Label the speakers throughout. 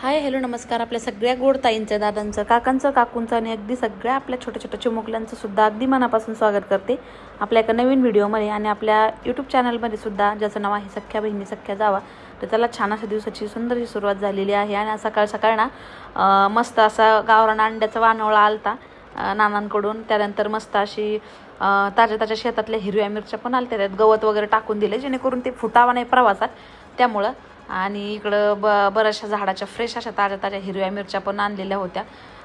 Speaker 1: Hi hello नमस्कार. आपल्या सगळ्या गोड ताईंचं, दादांचं, काकांचं, काकूंचं आणि अगदी सगळ्या आपल्या छोट्या छोट्या चिमुकल्यांचं सुद्धा अगदी मनापासून स्वागत करते आपल्या एका नवीन व्हिडिओमध्ये आणि आपल्या यूट्यूब चॅनलमध्ये सुद्धा, ज्याचं नाव आहे सख्या बहिणी सख्या जावा. तर त्याला छान अशा दिवसाची सुंदरशी सुरुवात झालेली आहे. आणि सकाळ सकाळ ना मस्त असा गावरान अंड्याचा वानवळा आलता नानांकडून. त्यानंतर मस्त अशी ताज्या ताज्या शेतातल्या हिरव्या मिरच्या पण आलत्या, त्यात गवत वगैरे टाकून दिले जेणेकरून ते फुटावा नाही प्रवासात, त्यामुळं. आणि इकडं बऱ्याचशा झाडाच्या फ्रेश अशा ताज्या ताज्या हिरव्या मिरच्या पण आणलेल्या होत्या.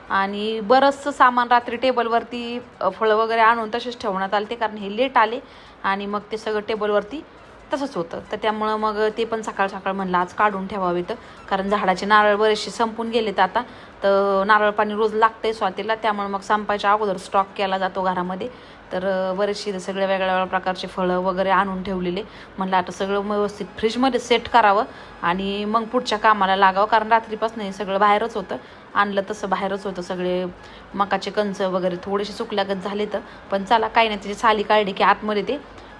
Speaker 1: आणि बरंचसं सामान रात्री टेबलवरती फळं वगैरे आणून तसेच ठेवण्यात आले ते, कारण हे लेट आले आणि मग ते सगळं टेबलवरती तसंच होतं. तर त्यामुळं मग ते पण सकाळ सकाळ म्हणलं आज काढून ठेवावेत, कारण झाडाचे नारळ बरेचसे संपून गेलेत आता. तर नारळ पाणी रोज लागतंय स्वातीला, त्यामुळे मग संपायच्या अगोदर स्टॉक केला जातो घरामध्ये. तर बरेचसे सगळे वेगळ्या वेगळ्या प्रकारचे फळं वगैरे आणून ठेवलेले. म्हणलं आता सगळं व्यवस्थित फ्रीजमध्ये सेट करावं आणि मग पुढच्या कामाला लागावं, कारण रात्रीपासून हे सगळं बाहेरच होतं. आणलं तसं बाहेरच होतं. सगळे मकाचे कंच वगैरे थोडेसे सुकल्यागत झाले, तर पण चला काही नाही, त्याची साली काढली की आतमध्ये ते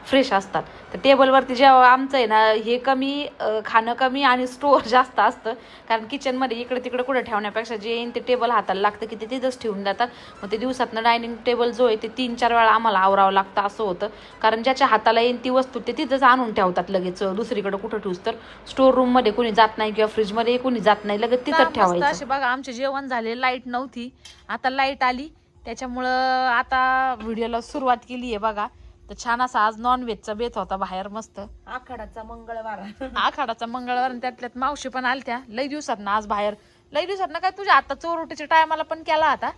Speaker 1: फ्रेश असतात. तर टेबलवरती जेव्हा आमचं आहे ना हे कमी खाणं कमी आणि स्टोअर जास्त असतं, कारण किचनमध्ये इकडे तिकडे कुठं ठेवण्यापेक्षा जे येईन ते टेबल हाताला लागतं की ते तिथंच ठेवून जातात. मग ते दिवसातनं डायनिंग टेबल जो आहे ते 3-4 वेळा आम्हाला आवरावं लागतं असं होतं, कारण ज्याच्या हाताला येईन ती वस्तू ते तिथंच आणून ठेवतात लगेच. दुसरीकडे कुठं ठेवूस तर स्टोर रूममध्ये कोणी जात नाही किंवा फ्रीजमध्ये कोणी जात नाही, लगेच तिथंच ठेवायचं. असे बघा आमचे जेवण झाले, लाईट नव्हती, आता लाईट आली, त्याच्यामुळं आता व्हिडिओला सुरुवात केली आहे बघा. तर छान असा आज नॉनव्हेजचा बेत होता बाहेर, मस्त
Speaker 2: आखाडाचा मंगळवार.
Speaker 1: आखाडाचा मंगळवार. आणि त्यातल्यात मावशी पण आलत्या लई दिवसात ना, आज बाहेर लई दिवसात ना. काय तुझ्या आता चोरोटीच्या टायमाला पण केला आता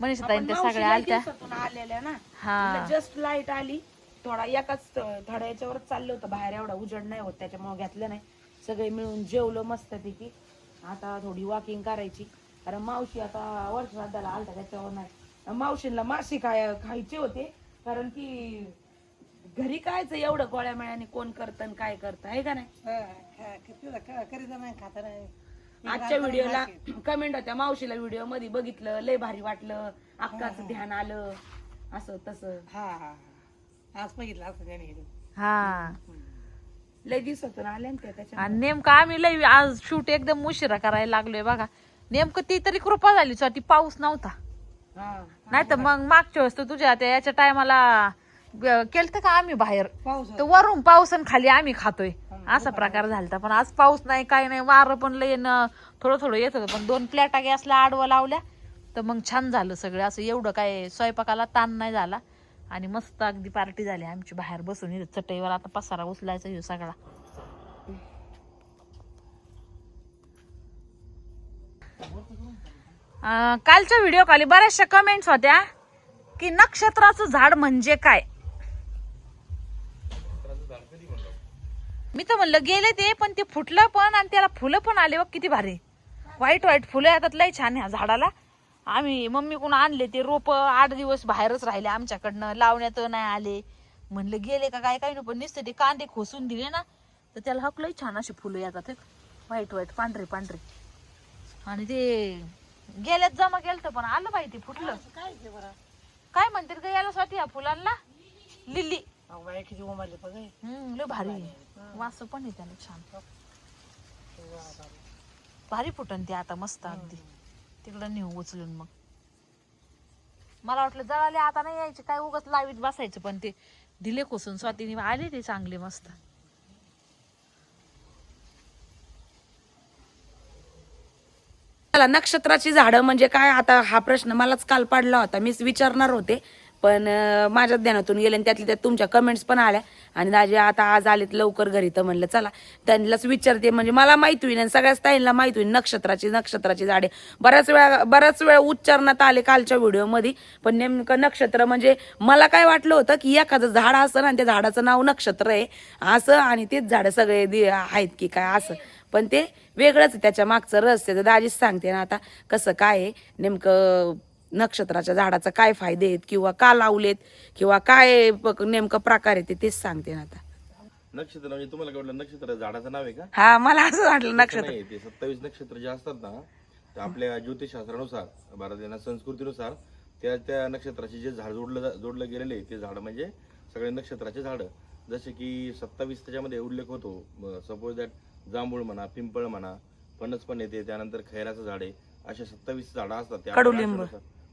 Speaker 1: मनीषाताईन त्या सगळ्या आलत्या
Speaker 2: आलेल्या ना.
Speaker 1: हा.
Speaker 2: जस्ट लाईट आली, थोडा एकाच थोड्या याच्यावरच चाललं होतं बाहेर, एवढा उजेड नाही होत त्याच्यामुळे घेतलं नाही. सगळे मिळून जेवलो मस्तपैकी. आता थोडी वॉकिंग करायची, कारण मावशी आता वर्षश्राद्धाला आलता त्याच्यावर नाही. मावशींना मासे खायचे होते, कारण की घरी कायच एवढं गोळ्या मेळ्याने कोण करतं आणि काय करतं, आहे का नाही. आजच्या व्हिडिओला कमेंट होत्या, मावशीला व्हिडिओ मध्ये बघितलं लय भारी वाटलं, अक्काचं ध्यान आलं, असं तसं.
Speaker 3: आज बघितलं असं त्याने.
Speaker 1: हा.
Speaker 2: लय दिवसातून आल्या ना त्या, त्याच्या
Speaker 1: आणि नेमकं आम्ही लई आज शूट एकदम उशिरा करायला लागलोय बघा. नेमकं ती तरी कृपा झाली स्वाती, पाऊस नव्हता. नाही तर मग मागच्या वेळेस तर तुझ्या त्या याच्या टायमाला केलतं का आम्ही बाहेर, तर वरून पाऊस आणि खाली आम्ही खातोय असा प्रकार झालता. पण आज पाऊस नाही, काही नाही, वारं पण लय थोडं थोडं येत होतं. पण 2 प्लेटा गॅसला आडवं लावल्या तर मग छान झालं सगळं. असं एवढं काय स्वयंपाकाला ताण नाही झाला आणि मस्त अगदी पार्टी झाली आमची बाहेर बसून इथं चटईवर. आता पसारा उचलायचा ह्यो सगळा. कालच्या व्हिडिओ खाली बऱ्याचशा कमेंट्स होत्या की नक्षत्राचं झाड म्हणजे काय. मी तर म्हणलं गेले ते, पण ते फुटलं पण आणि त्याला फुलं पण आले बघ, किती भारी व्हाईट व्हाईट फुलं येतात, लय छान ह्या झाडाला. आम्ही मम्मी कोण आणले ते रोप, 8 दिवस बाहेरच राहिले आमच्याकडनं, लावण्यात नाही आले. म्हणलं गेले का काय, काही नाही, पण नुसते ते कांदे खोसून दिले ना तर त्याला हक लय छान अशी फुलं येतात, व्हाईट व्हाईट पांढरे पांढरे. आणि ते गेल्यात जमा केलं पण आलं बाई, ते फुटलं. काय म्हणते का याला साठी या फुलांना, लिली. लय भारी वास पण आहे त्याला, छान भारी फुटन ते आता मस्त अगदी. तिकडं नेऊ उचलून. मग मला वाटलं जळाले आता नाही यायचे काय, उगाच लावीत बसायचं, पण ते दिले कोसून स्वातीने, आले ते चांगले मस्त.
Speaker 2: मला नक्षत्राची झाडं म्हणजे काय, आता हा प्रश्न मलाच काल पडला होता, मीच विचारणार होते, पण माझ्या ध्यानातून गेले. आणि त्यातल्या त्यात तुमच्या कमेंट्स पण आल्या, आणि दाजी आता आज आलेत लवकर घरी, तर म्हणलं चला त्यांनाच विचारते, म्हणजे मला माहिती होईल आणि सगळ्याच ताईंना माहिती होईल नक्षत्राची झाडे. बऱ्याच वेळा उच्चारण्यात आले कालच्या व्हिडिओमध्ये, पण नेमकं नक्षत्र म्हणजे मला काय वाटलं होतं की एखादं झाड असं आणि त्या झाडाचं नाव नक्षत्र आहे असं, आणि तेच झाडं सगळे आहेत की काय असं, पण ते वेगळंच त्याच्या मागचं रहस्य. तर दाजीच सांगते ना आता कसं काय आहे नेमकं, नक्षत्राच्या झाडाचा काय फायदे आहेत, किंवा का लावलेत, किंवा काय नेमकं प्रकार आहे तेच सांगते ना आता.
Speaker 4: नक्षत्र म्हणजे तुम्हाला काय वाटलं, नक्षत्र झाडाचं नाव आहे का?
Speaker 2: हा, मला असं वाटलं नक्षत्र
Speaker 4: नाही, ते 27 नक्षत्र जे असतात ना, ते आपल्या ज्योतिषशास्त्रानुसार, भारतीय संस्कृतीनुसार त्या नक्षत्राचे जे झाड जोडलं गेलेले ते झाड म्हणजे सगळे नक्षत्राचे झाड. जसे की 27 त्याच्यामध्ये उल्लेख होतो, सपोज दॅट जांभूळ म्हणा, पिंपळ म्हणा, फणस पण येते, त्यानंतर खैराचं झाड आहे, अशा 27 झाडं असतात. ते
Speaker 2: कडुलिंब.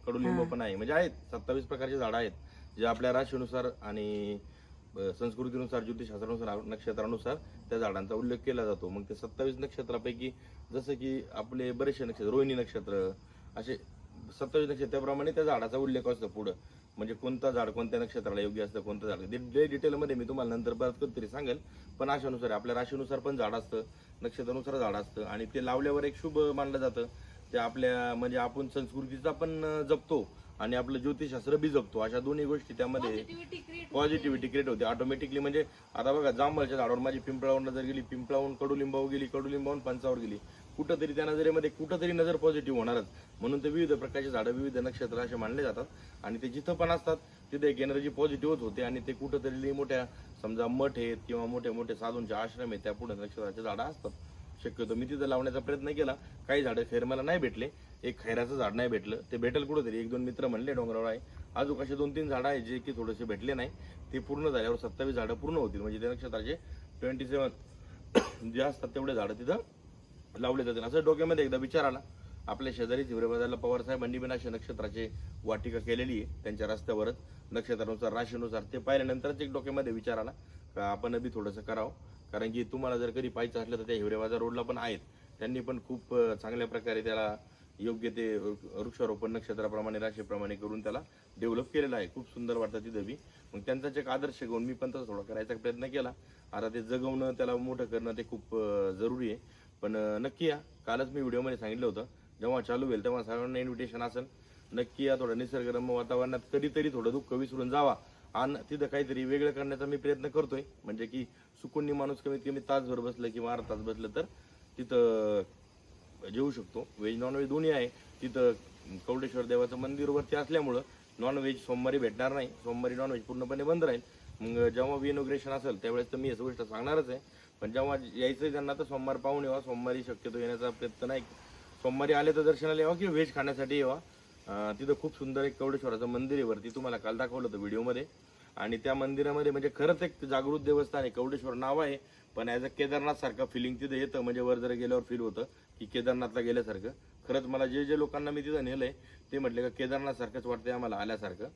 Speaker 4: कडुलिंब पण आहे, म्हणजे आहेत 27 प्रकारचे झाडं आहेत जे आपल्या राशीनुसार आणि संस्कृतीनुसार, ज्योतिषशास्त्रानुसार, नक्षत्रानुसार त्या झाडांचा उल्लेख केला जातो. मग ते 27 नक्षत्रापैकी जसं की आपले बरेचसे नक्षत्र, रोहिणी नक्षत्र, असे 27 नक्षत्राप्रमाणे त्या झाडाचा उल्लेख असतो पुढं, म्हणजे कोणतं झाड कोणत्या नक्षत्राला योग्य असतं, कोणतं झाड डिटेलमध्ये मी तुम्हाला नंतर परत कधीतरी सांगेल. पण अशानुसार आपल्या राशीनुसार पण झाड असतं, नक्षत्रानुसार झाड असतं, आणि ते लावल्यावर एक शुभ मानलं जातं. ते आपल्या म्हणजे आपण संस्कृतीचा पण जपतो आणि आपलं ज्योतिषशास्त्र बी जपतो. अशा दोन्ही गोष्टी त्यामध्ये पॉझिटिव्हिटी क्रिएट होते ऑटोमॅटिकली. म्हणजे आता बघा, जांभळच्या झाडावर माझी पिंपळावरून जर गेली, पिंपळावरून कडुलिंबावर गेली, कडुलिंबावरून पंचावर गेली, कुठंतरी त्या नजरेमध्ये कुठंतरी नजर पॉझिटिव्ह होणारच. म्हणून ते विविध प्रकारचे झाडं, विविध नक्षत्र असे मानले जातात, आणि ते जिथं पण असतात तिथे एक एनर्जी पॉझिटिव्हच होते. आणि ते कुठंतरी मोठ्या समजा मठ आहेत किंवा मोठे मोठे साधूंचे आश्रम आहेत, त्या पुढे नक्षत्राचे झाडं असतात. शक्यतो मी तिथं लावण्याचा प्रयत्न केला. काही झाडं खैर मला नाही भेटले, एक खैराचं झाड नाही भेटलं, ते भेटेल कुठंतरी. 1-2 मित्र म्हणले डोंगरावर आहे, अजून असे 2-3 झाडं आहेत जे की थोडेसे भेटले नाही. ते पूर्ण झाल्यावर 27 झाडं पूर्ण होतील, म्हणजे त्या नक्षत्राचे 27 जे असतात तेवढे झाडं तिथं लावले जातील. असं डोक्यामध्ये एकदा विचार आला. आपल्या शेजारी हिवरेबाजारला पवार साहेबांनी पण अशा नक्षत्राचे वाटिका केलेली आहे, त्यांच्या रस्त्यावरच नक्षत्रानुसार, राशीनुसार. ते पाहिल्यानंतरच एक डोक्यामध्ये विचार आला का आपण बी थोडंसं करावं. कारण की तुम्हाला जर कधी पाहायचं असलं तर त्या हिवरेबाजार रोडला पण आहेत, त्यांनी पण खूप चांगल्या प्रकारे त्याला योग्य ते वृक्षारोपण नक्षत्राप्रमाणे, राशीप्रमाणे करून त्याला डेव्हलप केलेलं आहे. खूप सुंदर वाटतं तिथं बी. मग त्यांचाच एक आदर्श घेऊन मी पण तसं थोडा करायचा प्रयत्न केला. आता ते जगवणं, त्याला मोठं करणं ते खूप जरुरी आहे. पण नक्की या, कालच मी व्हिडिओमध्ये सांगितलं होतं, जेव्हा चालू होईल तेव्हा सगळ्यांना इन्व्हिटेशन असेल, नक्की या. थोडं निसर्गरम्य वातावरणात कधीतरी थोडं दुःख विसरून जावा आणि तिथं काहीतरी वेगळं करण्याचा मी प्रयत्न करतोय. म्हणजे की सुकून माणूस कमीत कमी तासभर बसलं किंवा अर्धा तास बसलं तर तिथं जेवू शकतो. व्हेज नॉनव्हेज दोन्ही आहे तिथं. कौडेश्वर देवाचं मंदिर वरती असल्यामुळं नॉनव्हेज सोमवारी भेटणार नाही, सोमवारी नॉनव्हेज पूर्णपणे बंद राहील. मग जेव्हा इनॉग्रेशन असेल त्यावेळेस तर मी असं गोष्ट सांगणारच आहे. पण जेव्हा यायचं त्यांना तर सोमवार पाहून यावा. सोमवारी शक्यतो येण्याचा प्रयत्न नाही. सोमवारी आले तर दर्शनाला यावं किंवा व्हेज खाण्यासाठी यावा. तिथं खूप सुंदर एक कौडेश्वराचं मंदिर आहे वरती, तुम्हाला काल दाखवलं होतं व्हिडिओमध्ये. आणि त्या मंदिरामध्ये म्हणजे खरंच एक जागृत देवस्थान आहे. कौडेश्वर नाव आहे, पण ॲज अ केदारनाथ सारखं फिलिंग तिथं येतं. म्हणजे वर जर गेल्यावर फील होतं की केदारनाथला गेल्यासारखं. खरंच मला जे लोकांना मी तिथं नेलंय ते म्हटले का केदारनाथ सारखंच वाटतंय आम्हाला आल्यासारखं.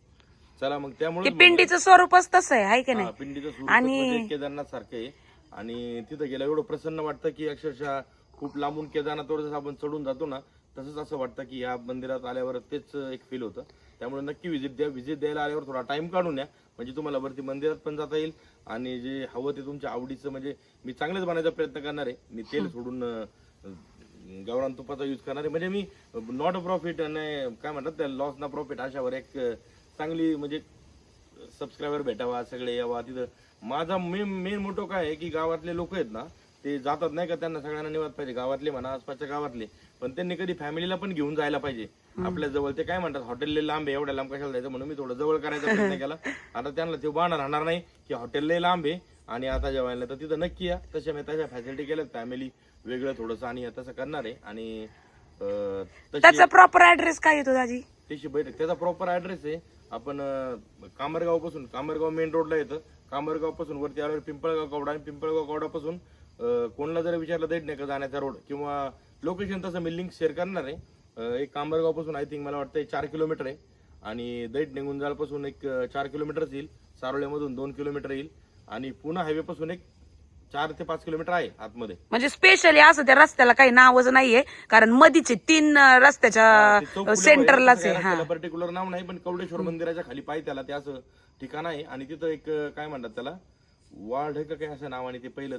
Speaker 4: चला मग त्यामुळे
Speaker 2: पिंडीचं स्वरूपच तसं आहे की नाही.
Speaker 4: पिंडीचं स्वरूप म्हणजे केदारनाथ सारखं आहे. आणि तिथं गेलं एवढं प्रसन्न वाटतं की अक्षरशः खूप लांबून केदारनाथवर जसं आपण चढून जातो ना, तसंच असं वाटतं की या मंदिरात आल्यावर तेच एक फील होतं. त्यामुळे नक्की व्हिजिट द्यायला आल्यावर थोडा टाइम काढून या, म्हणजे तुम्हाला वरती मंदिरात पण जाता येईल. आणि जे हवं ते तुमच्या आवडीचं, म्हणजे मी चांगलंच बनायचा प्रयत्न करणार आहे. मी तेल सोडून गावरान तुपाचा यूज करणार आहे. म्हणजे मी नॉट अ प्रॉफिट आणि काय म्हणतात त्या लॉस ना प्रॉफिट अशावर एक चांगली म्हणजे सबस्क्रायबर भेटावा, सगळे यावा तिथं. माझा मेन मोटो काय आहे की गावातले लोक आहेत ना, ते जातात नाही का, त्यांना सगळ्यांना निवात पाहिजे, गावातले म्हणा आसपासच्या गावातले, पण त्यांनी कधी फॅमिलीला पण घेऊन जायला पाहिजे आपल्या जवळ. ते काय म्हणतात हॉटेलला लांब आहे, एवढ्या लांब कशाला जायचं, म्हणून मी थोडं जवळ करायचा प्रयत्न केला. आता त्यांना ते बाणा राहणार नाही की हॉटेलला लांब आहे आणि आता जेवायला, तर तिथं नक्की या. तशा फॅसिलिटी केल्यात, फॅमिली वेगळं थोडंसं आणि तसं करणार आहे. आणि
Speaker 2: त्याचा प्रॉपर ऍड्रेस काय येतो दाजी?
Speaker 4: त्याची बैठक, त्याचा प्रॉपर ऍड्रेस आहे आपण कांबरगाव पासून, कांबरगाव मेन रोडला येतं. कांबरगाव पासून वरती आल्यावर पिंपळगाव कवडा, आणि पिंपळगाव कवडापासून कोणाला जर विचारलं दैठणेका जाण्याचा रोड किंवा लोकेशन, तसं मी लिंक शेअर करणार आहे. एक कांबरगाव पासून आय थिंक मला वाटतं 4 किलोमीटर आहे, आणि दैठणे गुंजाळपासून एक 4 किलोमीटरच येईल, सारोळ्यामधून 2 किलोमीटर येईल, आणि पुणे हायवे पासून एक 4 ते 5 किलोमीटर आहे आतमध्ये.
Speaker 2: म्हणजे स्पेशली असं त्या रस्त्याला काही नावच नाहीये, कारण मधीचे 3 रस्त्याच्या सेंटरलाच आहे.
Speaker 4: पर्टिक्युलर नाव नाही, पण कौडेश्वर मंदिराच्या खाली पाहिजे त्याला, ते असं ठिकाण आहे. आणि तिथं एक काय म्हणतात त्याला, वाढ का काय असं नाव, आणि ते पहिलं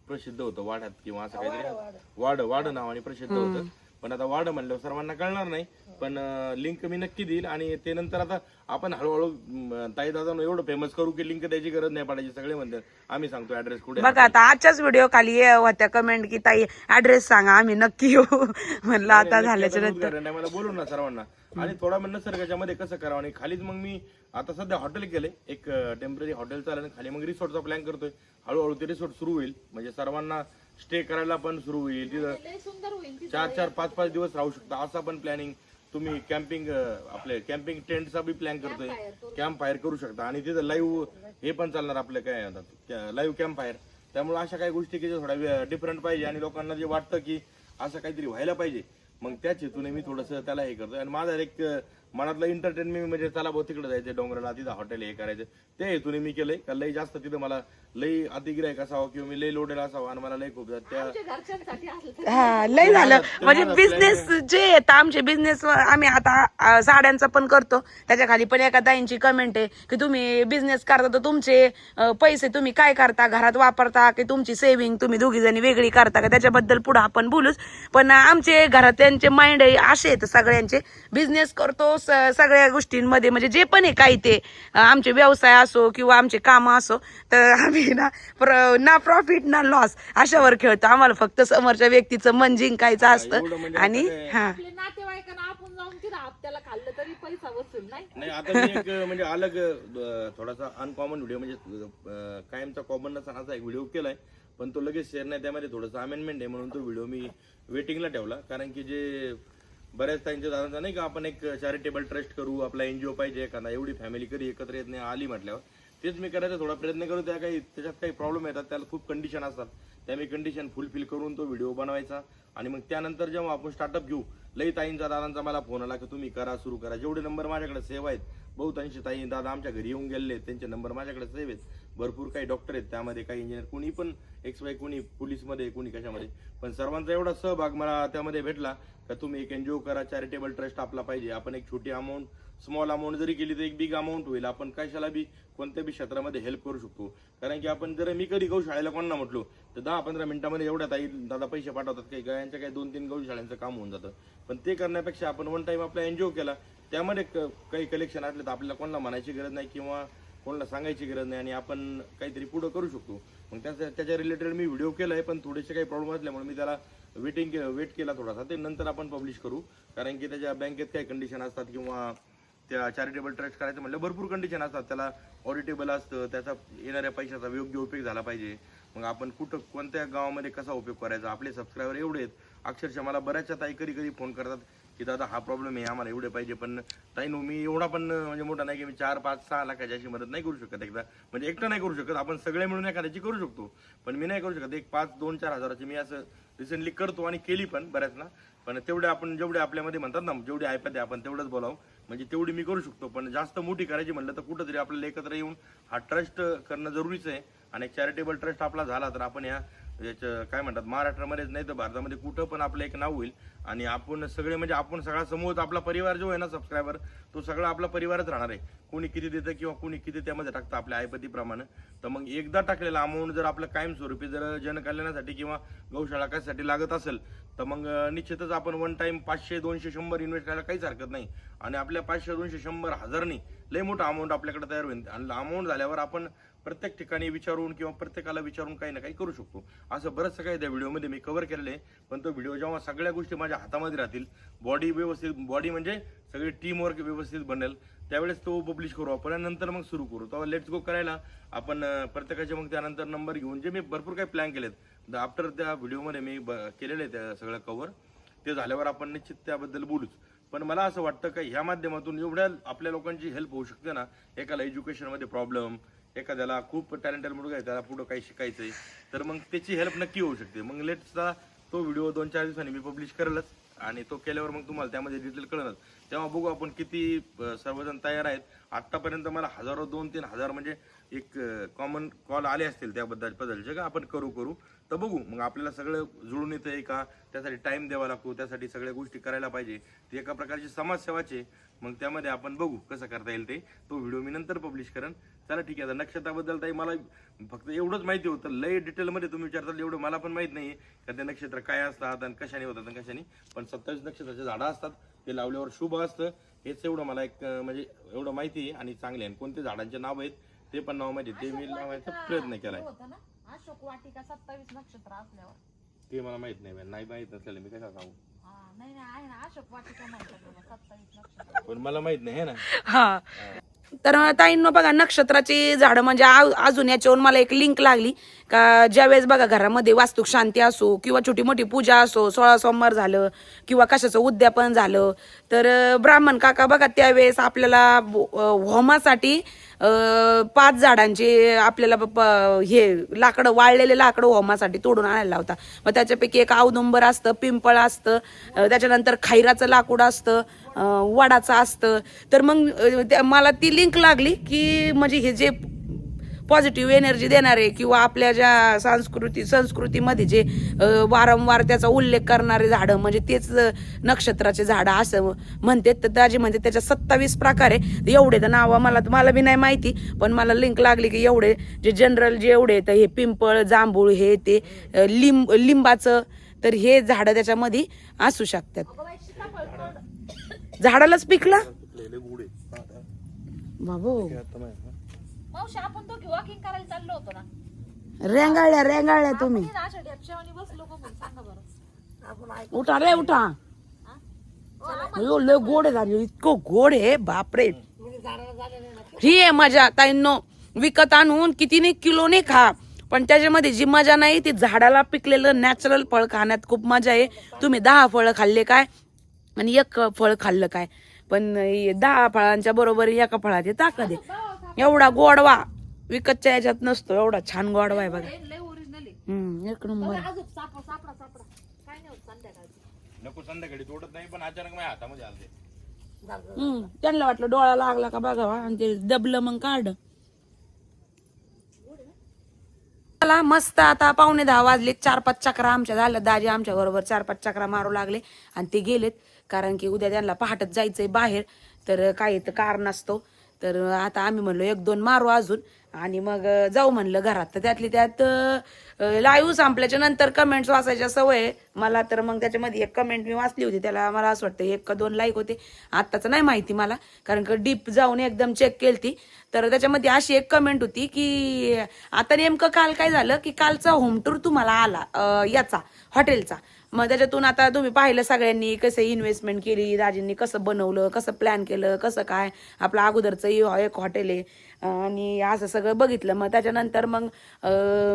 Speaker 4: प्रसिद्ध होतं वाड्यात किंवा असं काहीतरी, वाड नावाने प्रसिद्ध होतं. पण आता वाड म्हणल्यावर सर्वांना कळणार नाही, पण लिंक मी नक्की देईल. आणि ते नंतर आता आपण हळूहळू ताई दादा एवढं फेमस करू की लिंक द्यायची गरज नाही पडायची. सगळे म्हणतात आम्ही सांगतो ऍड्रेस कुठे.
Speaker 2: बघा आता आजच्याच व्हिडिओ खाली होत्या कमेंट की ताई ऍड्रेस सांगा, आम्ही नक्की येऊ. म्हणलं आता झाल्याच्या नंतर
Speaker 4: मला बोलून ना सर्वांना. आणि थोडा मग निसर्गाच्या मध्ये कसं करावं. आणि खालीच मग मी आता सध्या हॉटेल केलंय, एक टेम्पररी हॉटेल चालेल, खाली मग रिसॉर्टचा प्लॅन करतोय. हळूहळू ते रिसॉर्ट सुरू होईल, म्हणजे सर्वांना स्टे करायला पण सुरू होईल. तिथं 4-4, 5-5 दिवस राहू शकता असं पण प्लॅनिंग. तुम्ही कॅम्पिंग, आपले कॅम्पिंग टेंटचा बी प्लॅन करतोय, कॅम्प फायर करू शकता. आणि तिथं लाईव्ह हे पण चालणार आपलं काय लाईव्ह कॅम्प फायर. त्यामुळे अशा काही गोष्टी की जे थोड्या डिफरंट पाहिजे, आणि लोकांना जे वाटतं की असं काहीतरी व्हायला पाहिजे. मग त्याच हेतूने मी थोडंसं त्याला हे करतो. आणि माझा एक मनातलं एंटरटेनमेंट म्हणजे चला भाऊ तिकडे जायचं डोंगराला, तिथं हॉटेल हे करायचं, त्या हेतूने मी केलंय. का लई जास्त तिथं मला लई अतिगिरायक असावं किंवा मी लई लोडेड असावं आणि मला लई खूप त्या
Speaker 2: हा लय झालं. म्हणजे बिझनेस जे येतं आमचे बिझनेस आम्ही आता साड्यांचा पण करतो, त्याच्या खाली पण एका ताईंची कमेंट आहे की तुम्ही बिझनेस करता तर तुमचे पैसे तुम्ही काय करता, घरात वापरता की तुमची सेव्हिंग तुम्ही दोघी जणी वेगळी करता का, त्याच्याबद्दल पुढे आपण बोलूच. पण आमचे घरातल्यांचे माइंड असे आहेत सगळ्यांचे, बिझनेस करतो सगळ्या गोष्टींमध्ये, म्हणजे जे पण आहे काही ते आमचे व्यवसाय असो किंवा आमचे काम असो, तर आम्ही ना प्रॉफिट ना लॉस अशावर खेळतो. आम्हाला फक्त समोरच्या व्यक्तीचं मन जिंकायचं असतं.
Speaker 4: एवढं म्हणजे
Speaker 2: आणि हा
Speaker 1: नातेवाईकांना आपण जाऊन तिथं हप्त्याला खाल्लं तरी पैसा वसूल नाही.
Speaker 4: आता मी एक म्हणजे अलग थोडासा अनकॉमन व्हिडिओ म्हणजे कायमचा कॉमन नसताना एक व्हिडिओ केलाय, पण तो लगेच शेअर नाही, त्यामध्ये थोडंसं अमेंडमेंट आहे म्हणून तो व्हिडिओ मी वेटिंगला ठेवला. कारण की जे बऱ्याच त्यांच्या दादांचा नाही का आपण एक चॅरिटेबल ट्रस्ट करू, आपला एनजीओ पाहिजे एखादा, एवढी फॅमिली कधी एकत्र येत नाही आली म्हटल्यावर तेच मी करायचा थोडा प्रयत्न करू. त्या काही त्याच्यात काही प्रॉब्लेम येतात, त्याला खूप कंडिशन असतात, त्या मी कंडिशन फुलफिल करून तो व्हिडिओ बनवायचा. आणि मग त्यानंतर जेव्हा आपण स्टार्टअप घेऊ, लई ताईंचा दादांचा मला फोन आला की तुम्ही करा, सुरू करा. जेवढे नंबर माझ्याकडे सेव्ह आहेत, बहुतांशी ताई दादा आमच्या घरी येऊन गेले, त्यांचे नंबर माझ्याकडे सेव्ह आहेत. भरपूर काही डॉक्टर आहेत त्यामध्ये, काही इंजिनियर, कोणी पण XY, कोणी पोलीसमध्ये, कोणी कशामध्ये, पण सर्वांचा एवढा सहभाग मला त्यामध्ये भेटला का तुम्ही एक एनजीओ करा, चॅरिटेबल ट्रस्ट आपला पाहिजे. आपण एक छोटी अमाऊंट, स्मॉल अमाऊंट जरी केली तर एक बिग अमाऊंट होईल. आपण कशाला बी कोणत्या बी क्षेत्रामध्ये हेल्प करू शकतो. कारण की आपण जर मी कधी गौशाळेला कोणाला म्हटलो तर 10-15 मिनिटांमध्ये एवढ्या ताई दादा पैसे पाठवतात, काही गायांच्या काही 2-3 गौशाळांचं काम होऊन जातं. पण ते करण्यापेक्षा आपण वन टाइम आपला एनजीओ केला, त्यामध्ये काही कलेक्शन असले तर आपल्याला कोणाला म्हणायची गरज नाही किंवा कोणाला सांगायची गरज नाही आणि आपण काहीतरी पुढं करू शकतो. मग त्याच्या रिलेटेड मी व्हिडिओ केलाय, पण थोडेसे काही प्रॉब्लेम असल्यामुळे मी त्याला वेट केला थोडासा, ते नंतर आपण पब्लिश करू. कारण की त्याच्या बँकेत काही कंडिशन असतात किंवा त्या चॅरिटेबल ट्रस्ट करायचं म्हटलं भरपूर कंडिशन असतात, त्याला ऑडिटेबल असतं, त्याचा येणाऱ्या पैशाचा योग्य उपयोग झाला पाहिजे. मग आपण कुठं कोणत्या गावामध्ये कसा उपयोग करायचा. आपले सबस्क्रायबर एवढे आहेत, अक्षरशः मला बऱ्याचशा ताई कधी फोन करतात की दादा हा प्रॉब्लेम आहे, आम्हाला एवढे पाहिजे. पण ताई नो मी एवढा पण म्हणजे मोठा नाही की मी 4-5-6 लाखाची अशी मदत नाही करू शकत एकदा, म्हणजे एकटं नाही करू शकत. आपण सगळे मिळून एखाद्याची करू शकतो, पण मी नाही करू शकत. एक 5-2-4 हजाराची मी असं रिसेंटली करतो आणि केली पण बऱ्याच ना. पण तेवढे आपण जेवढे आपल्यामध्ये म्हणतात ना, जेवढी ऐपत आहे आपण तेवढंच बोलावं, म्हणजे तेवढी मी करू शकतो. पण जास्त मोठी करायची म्हटलं तर कुठंतरी आपल्याला एकत्र येऊन हा ट्रस्ट करणं जरुरीचं आहे. आणि एक चॅरिटेबल ट्रस्ट आपला झाला तर आपण याचं काय म्हणतात, महाराष्ट्रामध्येच नाही तर भारतामध्ये कुठं पण आपलं एक नाव होईल. आणि आपण सगळे म्हणजे आपण सगळा समूह, आपला परिवार जो आहे ना सबस्क्रायबर, तो सगळा आपला परिवारच राहणार आहे. कोणी किती देतं किंवा कोणी किती त्यामध्ये टाकतं आपल्या ऐपतीप्रमाणे. तर मग एकदा टाकलेला अमाऊंट जर आपलं कायमस्वरूपी जर जनकल्याणासाठी किंवा गौशाळा कशासाठी लागत असेल तर मग निश्चितच आपण वन टाइम 500, 200, 100 इन्व्हेस्ट करायला काहीच हरकत नाही. आणि आपल्या 500, 200, 100, 1000नी लय मोठा अमाऊंट आपल्याकडे तयार होईल. आणि अमाऊंट झाल्यावर आपण प्रत्येक ठिकाणी विचारून किंवा प्रत्येकाला विचारून काही ना काही करू शकतो. असं बरंचसं काही त्या व्हिडिओमध्ये मी कव्हर केलेलं आहे. पण तो व्हिडिओ जेव्हा सगळ्या गोष्टी माझ्या हातामध्ये राहतील, बॉडी व्यवस्थित, बॉडी म्हणजे सगळी टीम वर्क व्यवस्थित बनेल, त्यावेळेस तो पब्लिश करू आपण आणि नंतर मग सुरू करू. तेव्हा लेट्स गो करायला आपण प्रत्येकाचे मग त्यानंतर नंबर घेऊन जे मी भरपूर काही प्लॅन केलेत आफ्टर त्या व्हिडिओमध्ये मी केलेले आहे त्या सगळं कव्हर. ते झाल्यावर आपण निश्चित त्याबद्दल बोलूच. पण मला असं वाटतं की ह्या माध्यमातून एवढ्या आपल्या लोकांची हेल्प होऊ शकते ना. एकाला एज्युकेशनमध्ये प्रॉब्लेम, एखाद्याला खूप टॅलेंटेड मुलगा आहे त्याला पुढं काही शिकायचंय, तर मग त्याची हेल्प नक्की होऊ शकते. मग लेट्सचा तो व्हिडिओ 2-4 दिवसांनी मी पब्लिश करेलच आणि तो केल्यावर मग तुम्हाला त्यामध्ये डिटेल कळणार. तेव्हा बघू आपण किती सर्वजण तयार आहेत. आतापर्यंत मला हजारो 2-3 हजार म्हणजे एक कॉमन कॉल आले असतील त्याबद्दलचे का आपण करू. तर बघू मग आपल्याला सगळं जुळून येतंय का, त्यासाठी टाइम द्यावा लागतो, त्यासाठी सगळ्या गोष्टी करायला पाहिजे. ती एका प्रकारची समाजसेवाचे. मग त्यामध्ये आपण बघू कसं करता येईल ते. तो व्हिडिओ मी नंतर पब्लिश करेन. चला ठीक आहे. आता नक्षत्राबद्दल ताई मला फक्त एवढंच माहिती होतं, लय डिटेलमध्ये तुम्ही विचारताल एवढं मला पण माहित नाही का ते नक्षत्र काय असतात आणि कशाने होतात आणि कशाने. पण 27 नक्षत्राचे झाडं असतात, ते लावल्यावर शुभ असतं, हेच एवढं मला एक म्हणजे एवढं माहिती आहे. आणि चांगले आहे. कोणते झाडांचे नाव आहेत ते पण नाव माहिती, ते मी लावायचा प्रयत्न केलाय.
Speaker 1: अशोक वाटिका 27 नक्षत्र असल्यावर
Speaker 4: ते मला माहित नाही माहित नसलेलं मी कसं सांगू.
Speaker 1: नाही आहे ना, अशोक वाटिका म्हणतात 27 नक्षत्र.
Speaker 4: पण मला माहित नाही है ना.
Speaker 2: हा. तर ताईंनो बघा, नक्षत्राची झाडं म्हणजे अजून याच्यावरून मला एक लिंक लागली का ज्यावेळेस बघा घरामध्ये वास्तुक शांती असो किंवा छोटी मोठी पूजा असो, 16 सोमवार झालं किंवा कशाचं उद्यापन झालं, तर ब्राह्मण काका बघा त्यावेळेस आपल्याला होमासाठी 5 झाडांचे आपल्याला हे लाकडं, वाळलेले लाकडं होमासाठी तोडून आणायला लावता. मग त्याच्यापैकी एक औदुंबर असतं, पिंपळ असतं, त्याच्यानंतर खैराचं लाकूड असतं, वडाचं असतं. तर मग मला ती लिंक लागली की म्हणजे हे जे पॉझिटिव्ह एनर्जी देणारे किंवा आपल्या ज्या संस्कृतीमध्ये जे वारंवार त्याचा उल्लेख करणारे झाडं म्हणजे तेच नक्षत्राचे झाडं असं म्हणते. तर दाजी म्हणते त्याच्या 27 प्रकार आहे. एवढे तर नाव मला बी नाही माहिती, पण मला लिंक लागली की एवढे जे जनरल जे एवढे तर हे पिंपळ, जांभूळ, हे ते लिंबाचं, तर हे झाडं त्याच्यामध्ये असू शकतात. झाडालाच पिकला बाबू.
Speaker 1: मावशी आपण तो वॉकिंग करायला चाललो होतो ना,
Speaker 2: रेंगाळल्या तुम्ही.
Speaker 1: अशा ढेपच्यावानी बसलो का पण सांगा बरं.
Speaker 2: उठा रे उठा. लय गोड झाले, इतकं गोड आहे बापरे. ही आहे मजा ताईंनो. विकत आणून किती नाही किलोने खा, पण त्याच्यामध्ये जी मजा नाही ती झाडाला पिकलेलं नॅचरल फळ खाण्यात खूप मजा आहे. तुम्ही 10 फळं खाल्ले काय आणि 1 फळ खाल्लं काय, पण 10 फळांच्या बरोबर 1 फळाची ताकद आहे. एवढा गोडवा विकतच्या याच्यात नसतो, एवढा छान गोडवा आहे बघा. एक नंबर.
Speaker 4: नको संध्याकाळी तोडत नाही, पण अचानक माझ्या हातामध्ये आले.
Speaker 2: त्यांना वाटलं डोळा लागला का बघावा आणि ते दबलं मग काढ. मला मस्त आता 9:45 वाजले. 4-5 चक्रा आमच्या झाल्या. दाजी आमच्या बरोबर 4-5 चक्रा मारू लागले आणि ते गेलेत, कारण की उद्या त्यांना पहाटच जायचंय बाहेर. तर काही तर कारण असतो. तर आता आम्ही म्हणलो 1-2 मारू अजून आणि मग जाऊ म्हणलं घरात. तर त्यातली त्यात लाईव्ह संपल्याच्या नंतर कमेंट्स वाचायच्या सवय मला. तर मग त्याच्यामध्ये एक कमेंट मी वाचली होती, त्याला मला असं वाटतं 1 का 2 लाईक होते. आत्ताचं नाही माहिती मला, कारण का डीप जाऊन एकदम चेक केलती. तर त्याच्यामध्ये अशी एक कमेंट होती की आता नेमकं काल काय झालं की कालचा होम टूर तुम्हाला आला याचा हॉटेलचा. मग त्याच्यातून आता तुम्ही पाहिलं सगळ्यांनी कसं इन्व्हेस्टमेंट केली, दाजींनी कसं बनवलं, कसं प्लॅन केलं, कसं काय आपलं अगोदरचं एक हॉटेल आहे आणि असं सगळं बघितलं. मग त्याच्यानंतर मग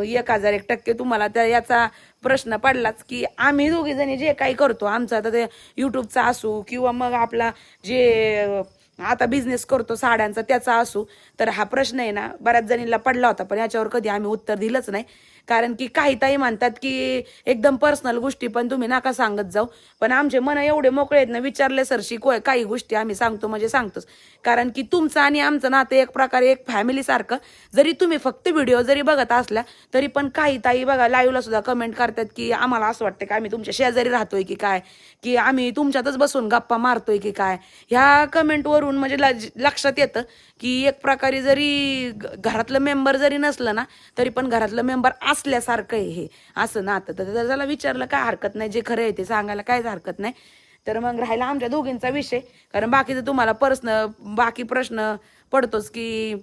Speaker 2: 1001% तुम्हाला त्या याचा प्रश्न पडलाच की आम्ही दोघी जणी जे काही करतो आमचं आता ते युट्यूबचा असू किंवा मग आपला जे आता बिझनेस करतो साड्यांचा त्याचा असू, तर हा प्रश्न आहे ना बऱ्याच जणींना पडला होता, पण याच्यावर कधी आम्ही उत्तर दिलंच नाही. कारण की काही ताई म्हणतात की एकदम पर्सनल गोष्टी पण तुम्ही नका सांगत जाऊ, पण आमचे मन एवढे मोकळे आहेत ना, विचारले सरशी काही गोष्टी आम्ही सांगतो म्हणजे सांगतोच. कारण की तुमचं आणि आमचं नातं एक प्रकारे एक फॅमिली सारखं. जरी तुम्ही फक्त व्हिडिओ जरी बघत असल्या तरी पण काही ताई बघा लाईव्हला सुद्धा कमेंट करतात की आम्हाला असं वाटतं की आम्ही तुमच्या शेजारी राहतोय की काय, की आम्ही तुमच्यातच बसून गप्पा मारतोय की काय. ह्या कमेंटवरून म्हणजे लक्षात येतं की एक प्रकारे जरी घरातलं मेंबर जरी नसलं ना तरी पण घरातलं मेंबर असल्यासारखं आहे हे असं नातं. तर त्याला विचारलं काय हरकत नाही, जे खरं आहे ते सांगायला काहीच हरकत नाही. तर मग राहिला आमच्या दोघींचा विषय, कारण बाकीचं तुम्हाला बाकी प्रश्न पडतोच की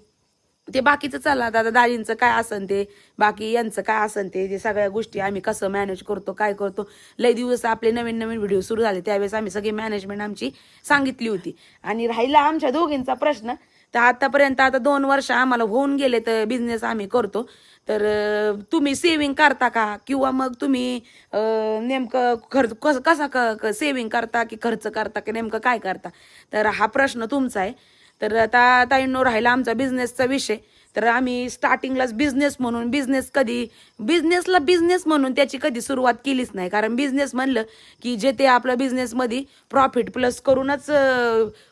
Speaker 2: ते बाकीचं चला दादा दाजींचं काय असन ते, बाकी यांचं काय असन ते सगळ्या गोष्टी आम्ही कसं मॅनेज करतो काय करतो. लय दिवस आपले नवीन व्हिडिओ सुरू झाले त्यावेळेस आम्ही सगळी मॅनेजमेंट आमची सांगितली होती. आणि राहिला आमच्या दोघींचा प्रश्न, तर आतापर्यंत आता 2 वर्ष आम्हाला होऊन गेले तर बिझनेस आम्ही करतो. तर तुम्ही सेविंग करता का किंवा मग तुम्ही नेमकं खर्च कसा सेविंग करता की खर्च करता की नेमकं काय करता, तर हा प्रश्न तुमचा आहे. तर आता ताईंनो राहिला आमचा बिझनेसचा विषय. तर आम्ही स्टार्टिंगलाच बिझनेस म्हणून त्याची कधी सुरुवात केलीच नाही. कारण बिझनेस म्हणलं की जे ते आपलं बिझनेसमध्ये प्रॉफिट प्लस करूनच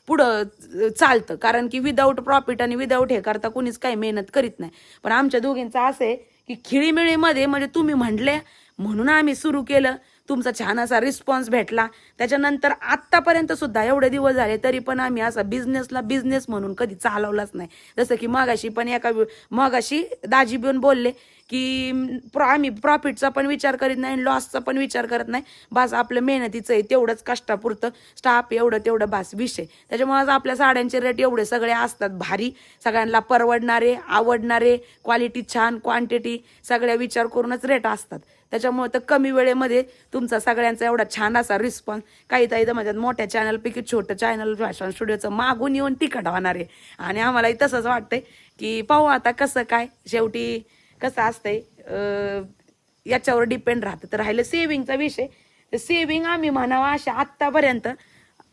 Speaker 2: पुढं चालतं. कारण की विदाऊट प्रॉफिट आणि विदाऊट हे करता कोणीच काही मेहनत करीत नाही. पण आमच्या दोघींचं असं आहे की खिळीमिळीमध्ये म्हणजे तुम्ही म्हणले म्हणून आम्ही सुरू केलं, तुमचा छान असा रिस्पॉन्स भेटला. त्याच्यानंतर आत्तापर्यंत सुद्धा एवढे दिवस झाले तरी पण आम्ही असा बिझनेस म्हणून कधी चालवलाच नाही. जसं की मगाशी दाजी पण बोलले की आम्ही प्रॉफिटचा पण विचार करीत नाही, लॉसचा पण विचार करत नाही. बस आपलं मेहनतीचं आहे तेवढंच कष्टापुरतं, स्टाफ एवढं तेवढं बस विषय. त्याच्यामुळे आपल्या साड्यांचे रेट एवढे सगळे असतात भारी, सगळ्यांना परवडणारे, आवडणारे, क्वालिटी छान, क्वांटिटी सगळ्या विचार करूनच रेट असतात. त्याच्यामुळे तर कमी वेळेमध्ये तुमचा सगळ्यांचा एवढा छान असा रिस्पॉन्स. काही ताई तर म्हणतात मोठ्या चॅनलपैकी छोटं चॅनल फॅशन स्टुडिओचं मागून येऊन तिखट होणार आहे. आणि आम्हालाही तसंच वाटतंय की पाहू आता कसं काय, शेवटी कसं असतंय याच्यावर डिपेंड राहतं. तर राहिलं सेविंगचा विषय, तर सेविंग आम्ही म्हणावा अशा आत्तापर्यंत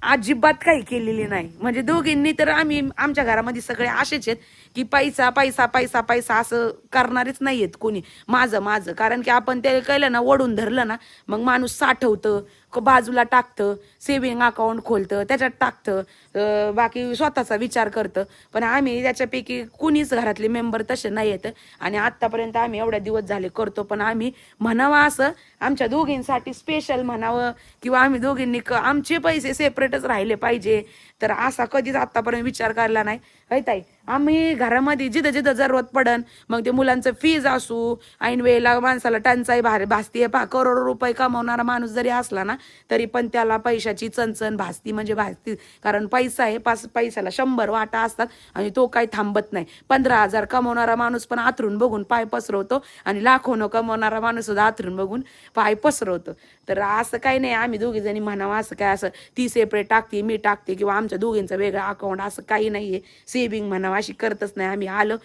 Speaker 2: अजिबात काही केलेली नाही. म्हणजे दोघींनी तर आम्ही आमच्या घरामध्ये सगळे असेच आहेत की पैसा पैसा पैसा पैसा असं करणारेच नाहीयेत कोणी. माझं माझं, कारण की आपण ते केलं ना, ओढून धरलं ना, मग माणूस साठवतं, बाजूला टाकतं, सेव्हिंग अकाउंट खोलतं, त्याच्यात टाकतं, बाकी स्वतःचा विचार करतं. पण आम्ही त्याच्यापैकी कुणीच घरातले मेंबर तसे नाही आहेत. आणि आत्तापर्यंत आम्ही एवढ्या दिवस झाले करतो, पण आम्ही म्हणावं असं आमच्या दोघींसाठी स्पेशल म्हणावं, किंवा आम्ही दोघींनी आमचे पैसे सेपरेटच राहिले पाहिजे, तर असा कधीच आतापर्यंत विचार करला नाही. ताई, आम्ही घरामध्ये जिथं जिथं जरूरत पडन, मग ते मुलांचं फीज असू, ऐन वेळेला माणसाला टंचाई भासतीये, करोडो रुपये कमावणारा माणूस जरी असला ना, तरी पण त्याला पैशाची चणचण भासती म्हणजे भासती. कारण पैसा आहे, पैशाला 100 वाटा असतात आणि तो काही थांबत नाही. 15,000 कमवणारा माणूस पण आथरून बघून पाय पसरवतो आणि लाखोनं कमवणारा माणूस सुद्धा आथरून बघून पाय पसरवतो. तर असं काही नाही आम्ही दोघी जणी म्हणावं असं काय असं ती सेपरेट टाकते, मी टाकते, किंवा आमच्या दोघींचं वेगळं अकाउंट, असं काही नाहीये. सेविंग म्हणावं अशी करतच नाही आम्ही. आलं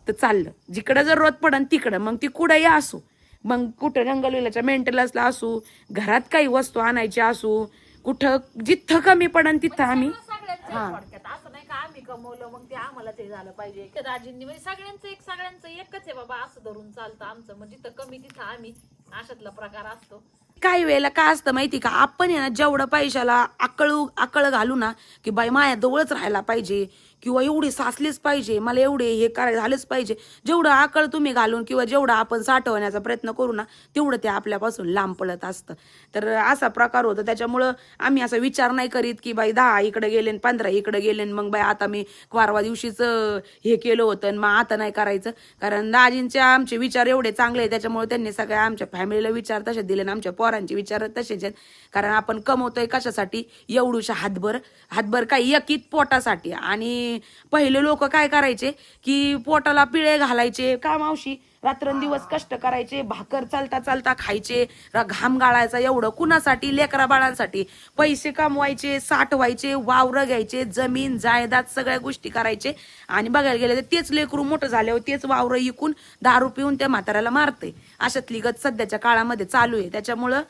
Speaker 2: तर चाललं, जिकडं जरूरत पडन तिकडं, मग ती कुठंही असू, मग कुठं जंगलविलाच्या मेंटेनन्सला असू, घरात काही वस्तू आणायची असू, कुठं जिथं कमी पडन तिथं आम्ही.
Speaker 1: असं नाही का आम्ही कमवलं मग ते आम्हाला ते झालं पाहिजे. दाजींनी म्हणजे सगळ्यांचं एकच आहे बाबा, असं धरून चालतं आमचं. म्हणजे जिथं कमी तिथं आम्ही, अशातला प्रकार असतो.
Speaker 2: काही वेळेला काय असतं माहिती का, आपण आहे ना जेवढं पैशाला आकळ घालू ना, की बाई माया जवळच राहायला पाहिजे, किंवा एवढी साचलीच पाहिजे, मला एवढे हे करायला झालंच पाहिजे, जेवढं आकळ तुम्ही घालून किंवा जेवढं आपण साठवण्याचा प्रयत्न करू ना, तेवढं ते आपल्यापासून लांब पडत असतं. तर असा प्रकार होतो. त्याच्यामुळं आम्ही असा विचार नाही करीत की बाई 10 इकडे गेले 15 इकडे गेले, मग बाई आता मी परवा दिवशीच हे केलं होतं मग आता नाही करायचं. कारण दाजींचे आमचे विचार एवढे चांगले आहे, त्याच्यामुळे त्यांनी सगळ्या आमच्या फॅमिलीला विचार तसे दिले आणि आमच्या पोरांचे विचार तसेच आहेत. कारण आपण कमवतोय कशासाठी, एवढूशा हातभर काही एकीत पोटासाठी. आणि पहिले लोक काय करायचे की पोटाला पिळे घालायचे, का मावशी रात्रंदिवस कष्ट करायचे, भाकर चालता चालता खायचे, घाम गाळायचा, एवढं कुणासाठी, लेकरा बाळांसाठी. पैसे कमवायचे, साठवायचे, वावरं घ्यायचे, जमीन जायदाद सगळ्या गोष्टी करायचे. आणि बघायला गेले तर तेच लेकरू मोठं झाल्यावर तेच वावरं इकून दारू पिऊन त्या म्हाताऱ्याला मारते. अशातली गत सध्याच्या काळामध्ये चालू आहे. त्याच्यामुळं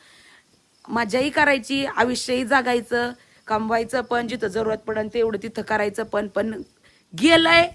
Speaker 2: मजाही करायची, आयुष्यही जगायचं, कमवायचं पण, जिथं जरूरत पडन तेवढं तिथं करायचं पण गेलंय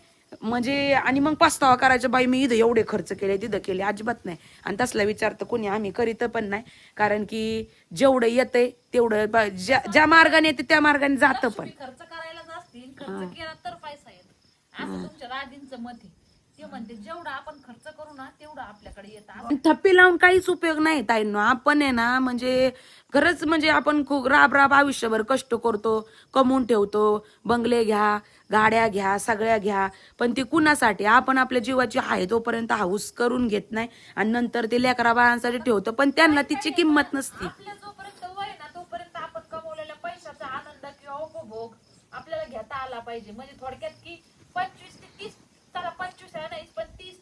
Speaker 2: म्हणजे. आणि मग पस्तावा करायचं, बाई मी इथं एवढे खर्च केले तिथं केले, अजिबात नाही. आणि तसला विचार तर कोणी आम्ही करीत पण नाही. कारण की जेवढं येतंय तेवढं ज्या मार्गाने येते त्या मार्गाने जातं. पण
Speaker 1: खर्च करायलाच असतील, खर्च केला तर पैसा येतो, असं तुमच्या दादींचं मत आहे. ते म्हणते जेवढं आपण खर्च करू ना तेवढं आपल्याकडे येतं.
Speaker 2: थप्पी लावून काहीच उपयोग नाही ताईंनो. आपण आहे ना म्हणजे खरंच म्हणजे आपण खूप राब आयुष्यभर कष्ट करतो, कमवून ठेवतो, बंगले घ्या, गाड्या घ्या, सगळ्या घ्या, पण ती कुणासाठी? आपण आपल्या जीवाची आहे तोपर्यंत हाऊस करून घेत नाही आणि नंतर ते लेकरा बाळांसाठी ठेवतो, पण त्यांना तिची किंमत नसती.
Speaker 1: आपल्या जोपर्यंत वय ना तोपर्यंत आपण कमवलेल्या पैशाचा आनंद किंवा उपभोग आपल्याला घेता आला पाहिजे. म्हणजे थोडक्यात की 25 ते 30, त्याला 25 नाही पण 30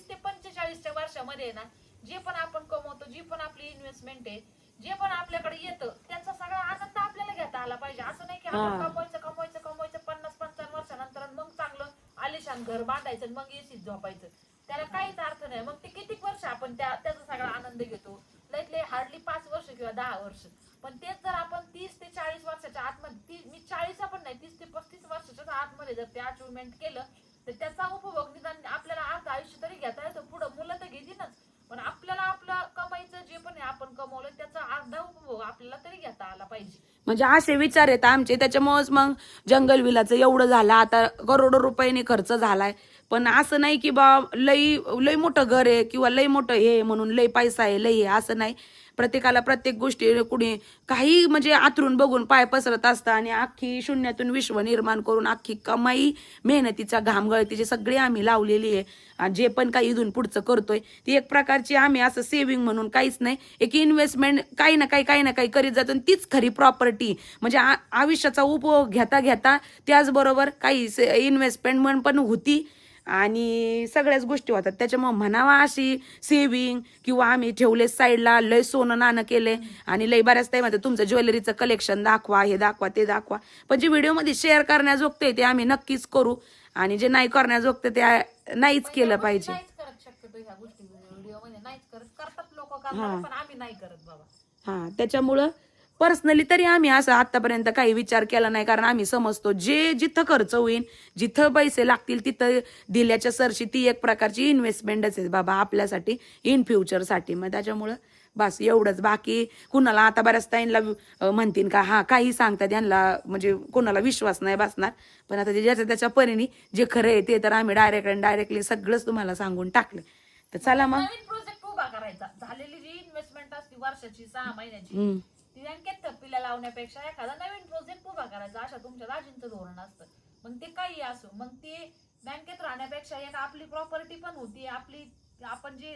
Speaker 1: ते 45च्या वर्षामध्ये ना, जे पण आपण कमवतो, जी पण आपली इन्व्हेस्टमेंट आहे, जे पण आपल्याकडे येतं, त्याचा सगळा आनंद आपल्याला घेता आला पाहिजे. असं नाही की आपण कमवायचं 50-55 वर्षानंतर मग चांगलं आलिशान घर बांधायचं मग एसीत झोपायचं, त्याला काहीच अर्थ नाही. मग ते किती वर्ष आपण त्याचा सगळा आनंद घेतो, लई हार्डली 5 वर्ष किंवा 10 वर्ष. पण तेच जर आपण 30 ते 40 वर्षाच्या आतमध्ये, मी 40 पण नाही 30 ते 35 वर्षाच्या आतमध्ये जर ते अचिव्हमेंट केलं, तर त्याचा उपभोग निदान आपल्याला अर्ध आयुष्य तरी घेता येतं. पुढं मुलं तर घेतीलच, पण आपल्याला आपलं कमाईचं जे पण आहे आपण कमवलं त्याचा अर्धा उपभोग आपल्याला तरी घेता आला पाहिजे.
Speaker 2: म्हणजे असे विचार आहेत आमचे. त्याच्यामुळेच मग जंगल विलाचं एवढं झालं, आता करोडो रुपयाने खर्च झालाय. पण असं नाही की बा लई मोठं घर आहे किंवा लई मोठं हे म्हणून लई पैसा आहे, लई आहे, असं नाही. प्रत्येकाला प्रत्येक गोष्टी कुणी काही म्हणजे आतरून बघून पाय पसरत असतं आणि अख्खी शून्यातून विश्व निर्माण करून अख्खी कमाई, मेहनतीचा घामगळतीची सगळी आम्ही लावलेली आहे. आणि जे पण काही इथून पुढचं करतोय ती एक प्रकारची आम्ही असं सेव्हिंग म्हणून काहीच नाही, एक इन्व्हेस्टमेंट काही ना काही करीत जातो. तीच खरी प्रॉपर्टी. म्हणजे आयुष्याचा उपभोग घेता घेता त्याचबरोबर काही इन्व्हेस्टमेंट पण होती आणि सगळ्याच गोष्टी होतात. त्याच्यामुळे म्हणावा अशी सेव्हिंग किंवा आम्ही ठेवले साईडला, लय सोनं नाणं केले आणि लय बऱ्याच टाईम तुमचं ज्वेलरीचं कलेक्शन दाखवा, हे दाखवा, ते दाखवा. पण जे व्हिडिओमध्ये शेअर करण्याजोगते ते आम्ही नक्कीच करू आणि जे नाही करण्याजोगते ते नाहीच केलं पाहिजे.
Speaker 1: नाहीच करत शक्यतो ह्या गोष्टी व्हिडिओ मध्ये नाहीच करत. करतात लोक करतात, पण आम्ही नाही करत बाबा.
Speaker 2: त्याच्यामुळं पर्सनली तरी आम्ही असं आतापर्यंत काही विचार केला नाही, कारण आम्ही समजतो जे जिथं खर्च होईल, जिथं पैसे लागतील तिथं दिल्याच्या सरशी ती एक प्रकारची इन्व्हेस्टमेंटच आहे बाबा आपल्यासाठी इन फ्युचरसाठी. मग त्याच्यामुळं बस एवढंच. बाकी कुणाला आता बऱ्याच ताईंना म्हणतील का हा काही सांगतात यांना, म्हणजे कुणाला विश्वास नाही बसणार. पण आता ज्याच्या त्याच्या परीने जे खरं आहे ते तर आम्ही डायरेक्टली सगळंच तुम्हाला सांगून टाकलं. तर चला मग
Speaker 1: नवीन प्रोजेक्ट उभा करायचा. झालेली जी इन्व्हेस्टमेंट असते वर्षाची 6 महिन्याची ती बँकेत थप्पीला लावण्यापेक्षा एखादा नवीन प्रोजेक्ट उभा करायचा. अशा तुमच्या दाजींचं धोरण असतं. मग ते काही असो, मग ते बँकेत राहण्यापेक्षा एक आपली प्रॉपर्टी पण होती, आपली आपण जे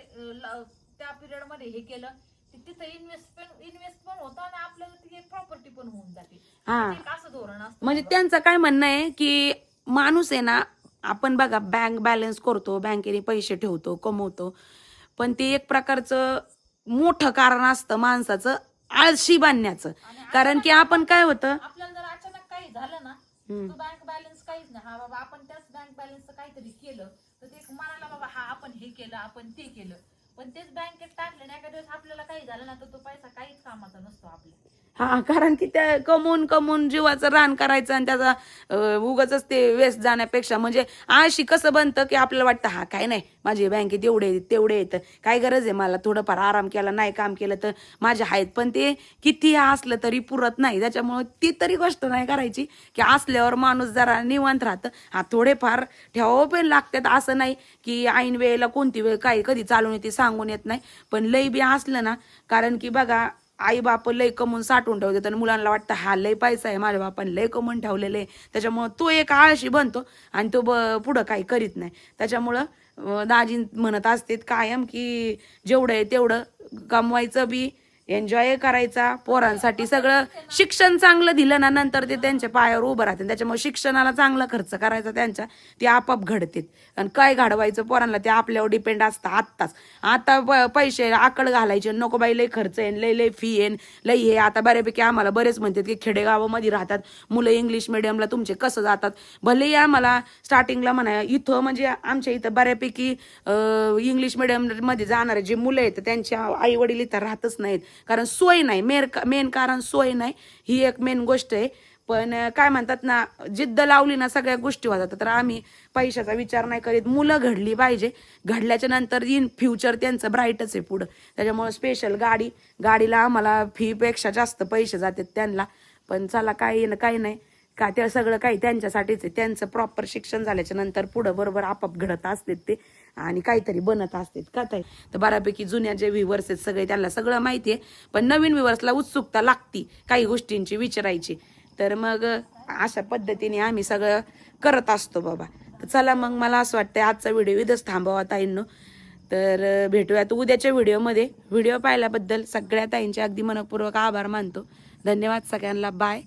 Speaker 1: त्या पिरियड मध्ये हे केलं तिथं इन्व्हेस्ट पण होतं आणि आपल्याला ती एक प्रॉपर्टी पण होऊन जाते. असं धोरण असतं.
Speaker 2: म्हणजे त्यांचं काय म्हणणं आहे की माणूस आहे ना, आपण बघा बँक बॅलन्स करतो, बँकेने पैसे ठेवतो, कमवतो, पण ते एक प्रकारचं मोठं कारण असतं माणसाचं आळशी बांधण्याचं. कारण की आपण काय होतं,
Speaker 1: आपल्याला जर अचानक काही झालं ना, तो बँक बॅलन्स काहीच नाही, हा बाबा आपण त्याच बँक बॅलन्सचं काहीतरी केलं तर ते मनाला बाबा हा आपण हे केलं, आपण ते केलं, पण तेच बँकेत टाकलं ना एका दिवस आपल्याला काही झालं ना तर तो पैसा काहीच कामाचा नसतो आपल्या.
Speaker 2: हा, कारण की त्या कमवून जीवाचं रान करायचं आणि त्याचा उगाच ते वेस्ट जाण्यापेक्षा, म्हणजे आळशी कसं बनतं की आपल्याला वाटतं हा काय नाही माझे बँकेत तेवढे येतं, काय गरज आहे मला थोडंफार आराम केला, नाही काम केलं तर माझे आहेत, पण ते किती असलं तरी पुरत नाही. त्याच्यामुळे ती तरी गोष्ट नाही करायची की असल्यावर माणूस जरा निवांत राहतं. हा, थोडेफार ठेवावं पण लागतात, असं नाही की ऐन वेळेला कोणती वेळ काय कधी चालून येते सांगून येत नाही, पण लई बी असलं ना, कारण की बघा आई बाप लय कमवून साठवून ठेवतात आणि मुलांना वाटतं हा लय पैसा आहे माझ्या बापाने लय कमवून ठेवलेलं आहे, त्याच्यामुळं तो एक आळशी बनतो आणि तो पुढं काही करीत नाही. त्याच्यामुळं दाजी म्हणत असते कायम की जेवढं आहे तेवढं कमवायचं बी, एन्जॉय करायचा, पोरांसाठी सगळं शिक्षण चांगलं दिलं ना नंतर ते त्यांच्या पायावर उभं राहते. त्याच्यामुळे शिक्षणाला चांगला खर्च करायचा त्यांच्या, ते आपाप घडतात. आणि काय घडवायचं पोरांना ते आपल्यावर डिपेंड असतं. आता पैसे आकड घालायचे, नको बाई लय खर्च आहे, लय फी आहे, लय हे. आता बऱ्यापैकी आम्हाला बरेच म्हणतात की खेडेगावामध्ये राहतात मुलं, इंग्लिश मिडियमला तुमचे कसं जातात. भलेही आम्हाला स्टार्टिंगला म्हणा इथं म्हणजे आमच्या इथं बऱ्यापैकी इंग्लिश मिडियममध्ये जाणारे जे मुलं आहेत त्यांच्या आई वडील इथं राहतच नाहीत, कारण सोय नाही. मेन कारण सोय नाही, ही एक मेन गोष्ट आहे. पण काय म्हणतात ना, जिद्द लावली ना सगळ्या गोष्टी होतात. तर आम्ही पैशाचा विचार नाही करीत, मुलं घडली पाहिजे, घडल्याच्या नंतर इन फ्युचर त्यांचं ब्राईटच आहे पुढं. त्याच्यामुळे स्पेशल गाडीला आम्हाला फीपेक्षा जास्त पैसे जातात त्यांना. पण चला काही नाही का, ते सगळं काही त्यांच्यासाठीच आहे. त्यांचं प्रॉपर शिक्षण झाल्याच्या नंतर पुढं बरोबर आपाप घडत असतात ते आणि काहीतरी बनत असतात का ताई. तर बऱ्यापैकी जुन्या जे व्ह्युअर्स आहेत सगळे त्यांना सगळं माहिती आहे, पण नवीन व्ह्युअर्सला उत्सुकता लागती काही गोष्टींची विचारायची. तर मग अशा पद्धतीने आम्ही सगळं करत असतो बाबा. तर चला मग मला असं वाटतं आजचा व्हिडिओ इथंच थांबवा ताईंनो. तर भेटूयात उद्याच्या व्हिडिओमध्ये. व्हिडिओ पाहिल्याबद्दल सगळ्या ताईंचे अगदी मनपूर्वक आभार मानतो. धन्यवाद सगळ्यांना. बाय.